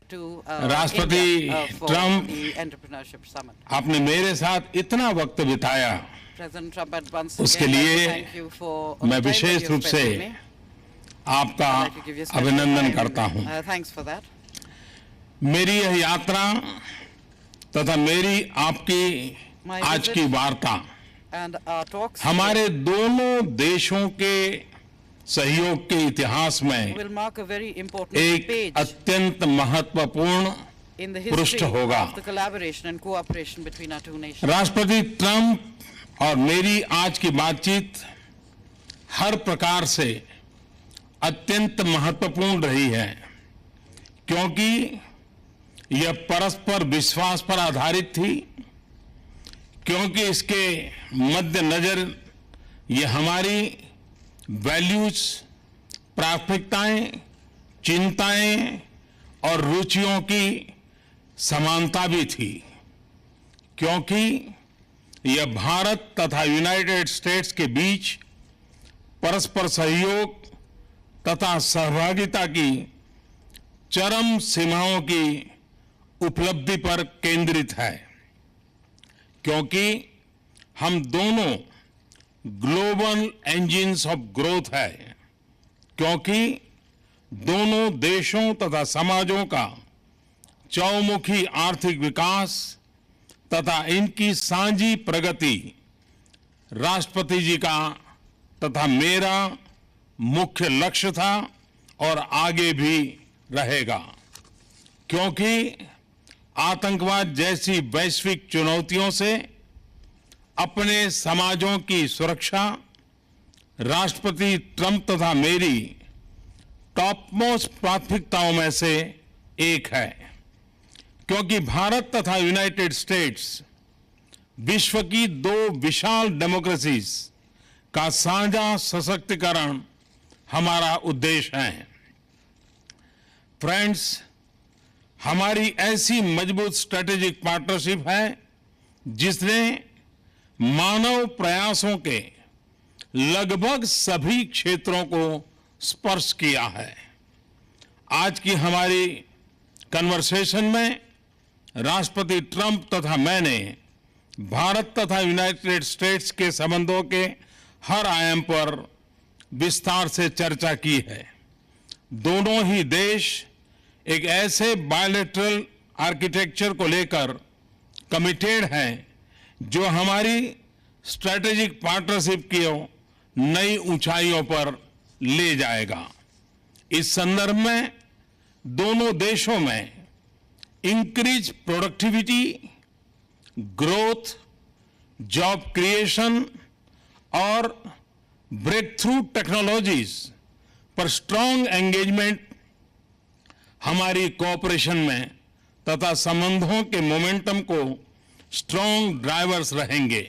राष्ट्रपति ट्रंप, आपने मेरे साथ इतना वक्त बिताया, उसके लिए मैं विशेष रूप से आपका अभिनंदन करता हूं। मेरी यह यात्रा तथा मेरी आपकी आज की वार्ता हमारे दोनों देशों के सहयोग के इतिहास में एक अत्यंत महत्वपूर्ण पृष्ठ होगा। राष्ट्रपति ट्रंप और मेरी आज की बातचीत हर प्रकार से अत्यंत महत्वपूर्ण रही है, क्योंकि यह परस्पर विश्वास पर आधारित थी, क्योंकि इसके मद्देनजर यह हमारी वैल्यूज, प्राथमिकताएं, चिंताएं और रुचियों की समानता भी थी, क्योंकि यह भारत तथा यूनाइटेड स्टेट्स के बीच परस्पर सहयोग तथा सहभागिता की चरम सीमाओं की उपलब्धि पर केंद्रित है, क्योंकि हम दोनों ग्लोबल इंजिन्स ऑफ ग्रोथ है, क्योंकि दोनों देशों तथा समाजों का चौमुखी आर्थिक विकास तथा इनकी साझी प्रगति राष्ट्रपति जी का तथा मेरा मुख्य लक्ष्य था और आगे भी रहेगा, क्योंकि आतंकवाद जैसी वैश्विक चुनौतियों से अपने समाजों की सुरक्षा राष्ट्रपति ट्रंप तथा मेरी टॉप मोस्ट प्राथमिकताओं में से एक है, क्योंकि भारत तथा यूनाइटेड स्टेट्स विश्व की दो विशाल डेमोक्रेसीज का साझा सशक्तिकरण हमारा उद्देश्य है। फ्रेंड्स, हमारी ऐसी मजबूत स्ट्रेटेजिक पार्टनरशिप है जिसने मानव प्रयासों के लगभग सभी क्षेत्रों को स्पर्श किया है। आज की हमारी कन्वर्सेशन में राष्ट्रपति ट्रंप तथा मैंने भारत तथा यूनाइटेड स्टेट्स के संबंधों के हर आयाम पर विस्तार से चर्चा की है। दोनों ही देश एक ऐसे बायलैटरल आर्किटेक्चर को लेकर कमिटेड हैं जो हमारी स्ट्रैटेजिक पार्टनरशिप की नई ऊंचाइयों पर ले जाएगा। इस संदर्भ में दोनों देशों में increase productivity, growth, job creation और ब्रेक थ्रू टेक्नोलॉजीज पर स्ट्रांग एंगेजमेंट हमारी कोऑपरेशन में तथा संबंधों के मोमेंटम को स्ट्रांग ड्राइवर्स रहेंगे।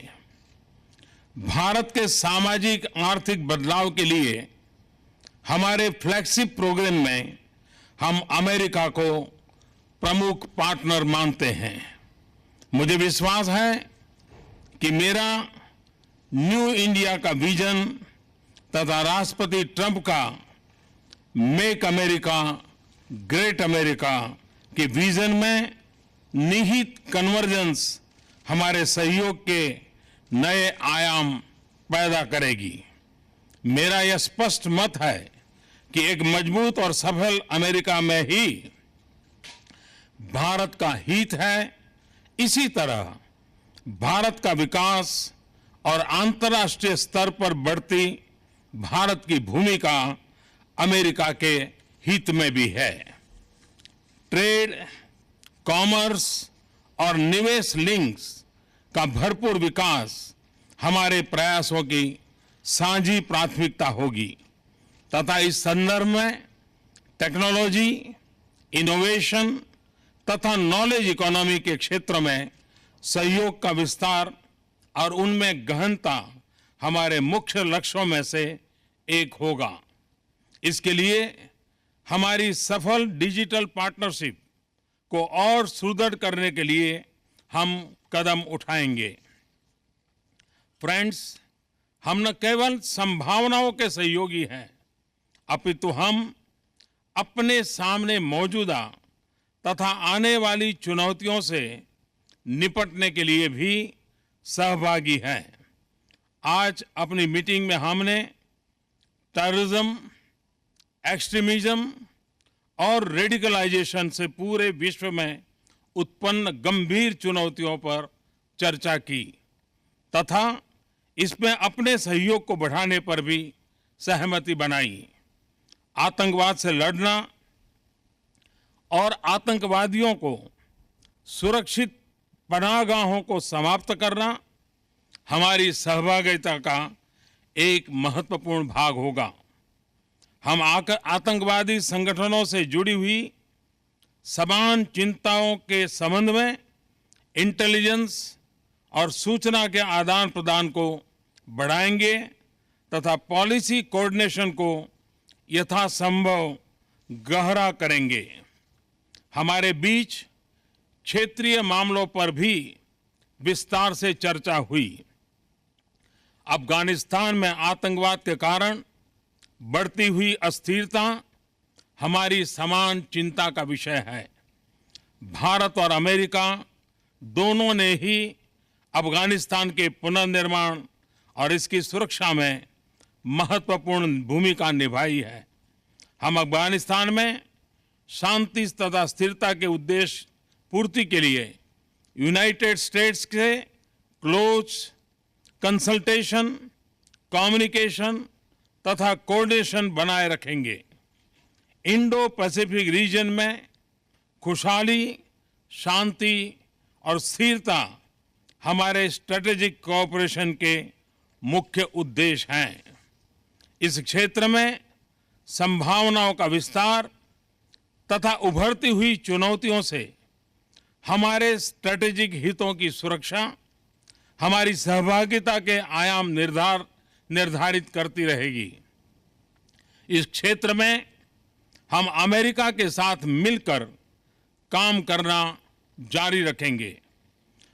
भारत के सामाजिक आर्थिक बदलाव के लिए हमारे फ्लैगशिप प्रोग्राम में हम अमेरिका को प्रमुख पार्टनर मानते हैं। मुझे विश्वास है कि मेरा न्यू इंडिया का विजन तथा राष्ट्रपति ट्रंप का मेक अमेरिका ग्रेट अमेरिका के विजन में निहित कन्वर्जेंस हमारे सहयोग के नए आयाम पैदा करेगी। मेरा यह स्पष्ट मत है कि एक मजबूत और सफल अमेरिका में ही भारत का हित है। इसी तरह भारत का विकास और अंतर्राष्ट्रीय स्तर पर बढ़ती भारत की भूमिका अमेरिका के हित में भी है। ट्रेड, कॉमर्स और निवेश लिंक्स का भरपूर विकास हमारे प्रयासों की साझी प्राथमिकता होगी तथा इस संदर्भ में टेक्नोलॉजी, इनोवेशन तथा नॉलेज इकोनॉमी के क्षेत्र में सहयोग का विस्तार और उनमें गहनता हमारे मुख्य लक्ष्यों में से एक होगा। इसके लिए हमारी सफल डिजिटल पार्टनरशिप को और सुदृढ़ करने के लिए हम कदम उठाएंगे। फ्रेंड्स, हम न केवल संभावनाओं के सहयोगी हैं, अपितु हम अपने सामने मौजूदा तथा आने वाली चुनौतियों से निपटने के लिए भी सहभागी हैं। आज अपनी मीटिंग में हमने टेररिज्म, एक्सट्रीमिज्म और रेडिकलाइजेशन से पूरे विश्व में उत्पन्न गंभीर चुनौतियों पर चर्चा की तथा इसमें अपने सहयोग को बढ़ाने पर भी सहमति बनाई। आतंकवाद से लड़ना और आतंकवादियों को सुरक्षित पनाहगाहों को समाप्त करना हमारी सहभागिता का एक महत्वपूर्ण भाग होगा। हम आतंकवादी संगठनों से जुड़ी हुई समान चिंताओं के संबंध में इंटेलिजेंस और सूचना के आदान प्रदान को बढ़ाएंगे तथा पॉलिसी कोऑर्डिनेशन को यथासंभव गहरा करेंगे। हमारे बीच क्षेत्रीय मामलों पर भी विस्तार से चर्चा हुई। अफगानिस्तान में आतंकवाद के कारण बढ़ती हुई अस्थिरता हमारी समान चिंता का विषय है। भारत और अमेरिका दोनों ने ही अफगानिस्तान के पुनर्निर्माण और इसकी सुरक्षा में महत्वपूर्ण भूमिका निभाई है। हम अफगानिस्तान में शांति तथा स्थिरता के उद्देश्य पूर्ति के लिए यूनाइटेड स्टेट्स के क्लोज कंसल्टेशन, कम्युनिकेशन तथा कोऑर्डिनेशन बनाए रखेंगे। इंडो पैसिफिक रीजन में खुशहाली, शांति और स्थिरता हमारे स्ट्रेटेजिक कोऑपरेशन के मुख्य उद्देश्य हैं। इस क्षेत्र में संभावनाओं का विस्तार तथा उभरती हुई चुनौतियों से हमारे स्ट्रेटेजिक हितों की सुरक्षा हमारी सहभागिता के आयाम निर्धारित करती रहेगी। इस क्षेत्र में हम अमेरिका के साथ मिलकर काम करना जारी रखेंगे।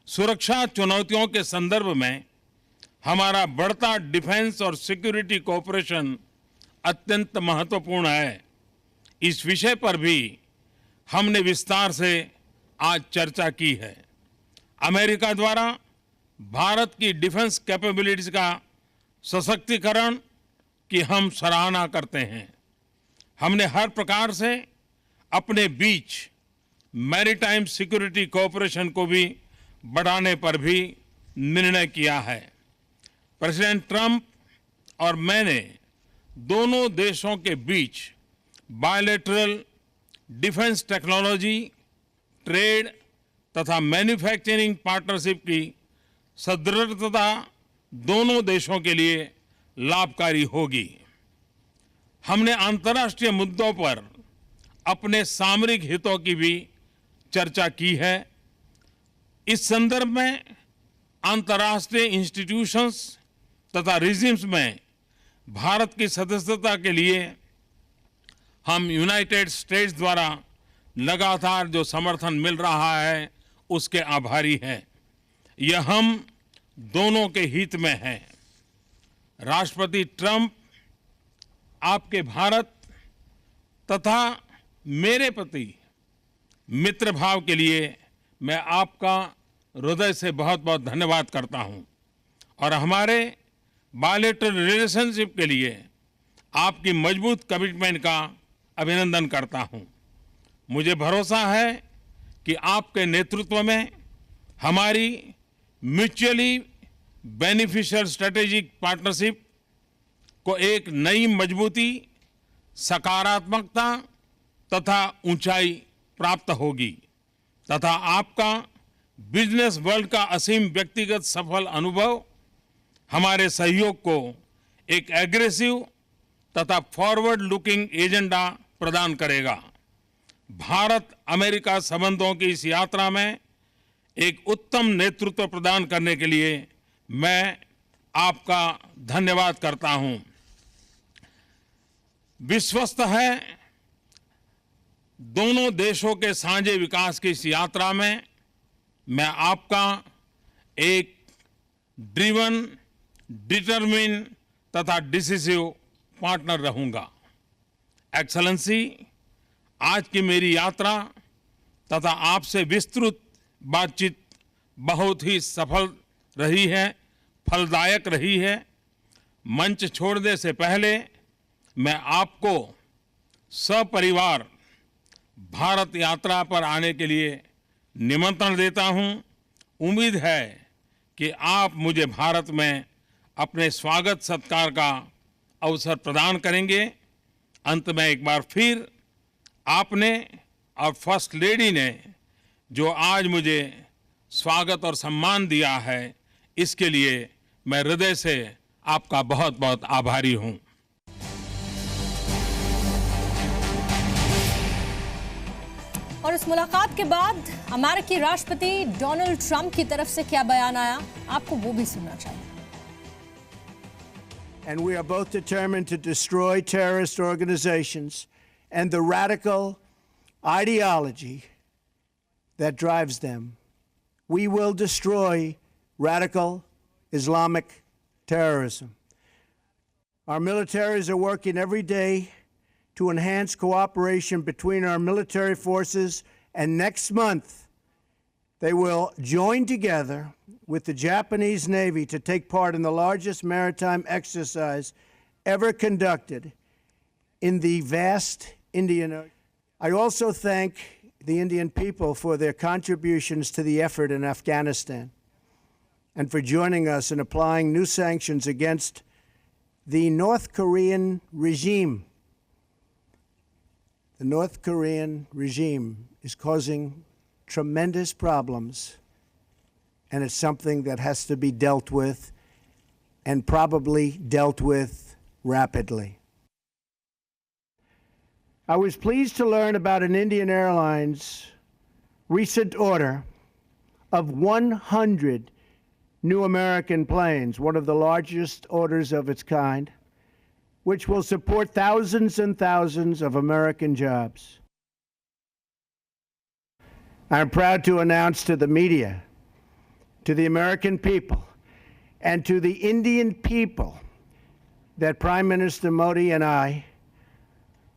सुरक्षा चुनौतियों के संदर्भ में हमारा बढ़ता डिफेंस और सिक्योरिटी कोऑपरेशन अत्यंत महत्वपूर्ण है। इस विषय पर भी हमने विस्तार से आज चर्चा की है। अमेरिका द्वारा भारत की डिफेंस कैपेबिलिटीज का सशक्तिकरण की हम सराहना करते हैं। हमने हर प्रकार से अपने बीच मैरीटाइम सिक्योरिटी कोऑपरेशन को भी बढ़ाने पर भी निर्णय किया है। प्रेसिडेंट ट्रंप और मैंने दोनों देशों के बीच बायलैटरल डिफेंस टेक्नोलॉजी, ट्रेड तथा मैन्युफैक्चरिंग पार्टनरशिप की सुदृढ़ता दोनों देशों के लिए लाभकारी होगी। हमने अंतर्राष्ट्रीय मुद्दों पर अपने सामरिक हितों की भी चर्चा की है। इस संदर्भ में अंतर्राष्ट्रीय इंस्टीट्यूशंस तथा रिजिम्स में भारत की सदस्यता के लिए हम यूनाइटेड स्टेट्स द्वारा लगातार जो समर्थन मिल रहा है उसके आभारी हैं। यह हम दोनों के हित में है। राष्ट्रपति ट्रंप आपके भारत तथा मेरे प्रति मित्र भाव के लिए मैं आपका हृदय से बहुत बहुत धन्यवाद करता हूं और हमारे बायलैटरल रिलेशनशिप के लिए आपकी मजबूत कमिटमेंट का अभिनंदन करता हूं। मुझे भरोसा है कि आपके नेतृत्व में हमारी म्यूचुअली बेनिफिशियल स्ट्रेटेजिक पार्टनरशिप को एक नई मजबूती, सकारात्मकता तथा ऊंचाई प्राप्त होगी तथा आपका बिजनेस वर्ल्ड का असीम व्यक्तिगत सफल अनुभव हमारे सहयोग को एक एग्रेसिव तथा फॉरवर्ड लुकिंग एजेंडा प्रदान करेगा। भारत अमेरिका संबंधों की इस यात्रा में एक उत्तम नेतृत्व प्रदान करने के लिए मैं आपका धन्यवाद करता हूं। विश्वस्त है दोनों देशों के साझे विकास की इस यात्रा में मैं आपका एक ड्रिवन, डिटरमिन तथा डिसिसिव पार्टनर रहूंगा। एक्सेलेंसी, आज की मेरी यात्रा तथा आपसे विस्तृत बातचीत बहुत ही सफल रही है, फलदायक रही है। मंच छोड़ने से पहले मैं आपको सपरिवार भारत यात्रा पर आने के लिए निमंत्रण देता हूं। उम्मीद है कि आप मुझे भारत में अपने स्वागत सत्कार का अवसर प्रदान करेंगे। अंत में एक बार फिर आपने और फर्स्ट लेडी ने जो आज मुझे स्वागत और सम्मान दिया है, इसके लिए मैं हृदय से आपका बहुत बहुत आभारी हूं। और इस मुलाकात के बाद अमेरिकी राष्ट्रपति डोनाल्ड ट्रंप की तरफ से क्या बयान आया, आपको वो भी सुनना चाहिए। And we are both determined to destroy terrorist organizations and the radical ideology that drives them. We will destroy radical Islamic terrorism. Our militaries are working every day to enhance cooperation between our military forces, and next month they will join together with the Japanese Navy to take part in the largest maritime exercise ever conducted in the vast Indian Ocean. I also thank the Indian people for their contributions to the effort in Afghanistan and for joining us in applying new sanctions against the North Korean regime. The North Korean regime is causing tremendous problems, and it's something that has to be dealt with, and probably dealt with rapidly. I was pleased to learn about an Indian Airlines recent order of 100 new American planes, one of the largest orders of its kind, which will support thousands and thousands of American jobs. I'm proud to announce to the media, to the American people, and to the Indian people that Prime Minister Modi and I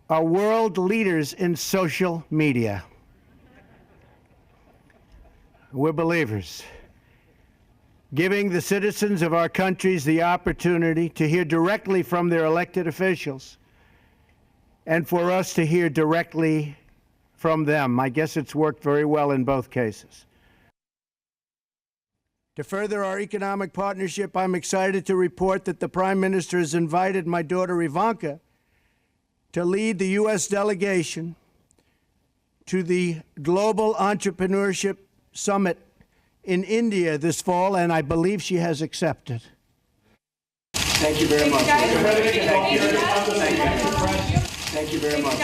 are world leaders in social media. We're believers, giving the citizens of our countries the opportunity to hear directly from their elected officials and for us to hear directly from them. I guess it's worked very well in both cases. To further our economic partnership, I'm excited to report that the Prime Minister has invited my daughter Ivanka to lead the U.S. delegation to the Global Entrepreneurship Summit in India this fall, and I believe she has accepted. Thank you very much. Thank you very much.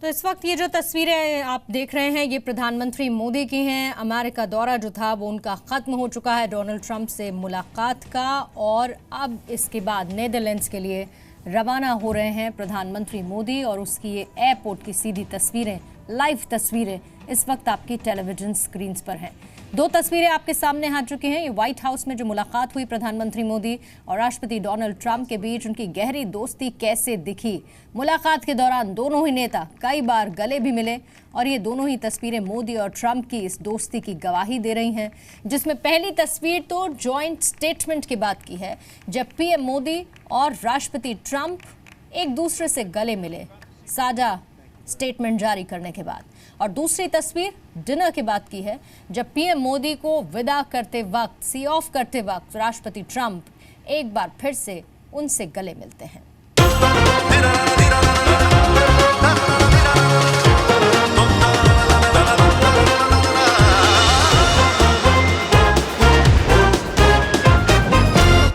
तो इस वक्त ये जो तस्वीरें आप देख रहे हैं, ये प्रधानमंत्री मोदी की हैं। अमेरिका दौरा जो था वो उनका ख़त्म हो चुका है, डोनाल्ड ट्रंप से मुलाकात का, और अब इसके बाद नीदरलैंड्स के लिए रवाना हो रहे हैं प्रधानमंत्री मोदी। और उसकी ये एयरपोर्ट की सीधी तस्वीरें, लाइव तस्वीरें इस वक्त आपकी टेलीविज़न स्क्रीन्स पर हैं। दो तस्वीरें आपके सामने आ चुकी हैं। ये व्हाइट हाउस में जो मुलाकात हुई प्रधानमंत्री मोदी और राष्ट्रपति डोनाल्ड ट्रंप के बीच, उनकी गहरी दोस्ती कैसे दिखी। मुलाकात के दौरान दोनों ही नेता कई बार गले भी मिले, और ये दोनों ही तस्वीरें मोदी और ट्रंप की इस दोस्ती की गवाही दे रही हैं, जिसमें पहली तस्वीर तो जॉइंट स्टेटमेंट की बात की है, जब पीएम मोदी और राष्ट्रपति ट्रंप एक दूसरे से गले मिले साझा स्टेटमेंट जारी करने के बाद। और दूसरी तस्वीर डिनर के बाद की है, जब पीएम मोदी को विदा करते वक्त, सी ऑफ करते वक्त राष्ट्रपति ट्रंप एक बार फिर से उनसे गले मिलते हैं।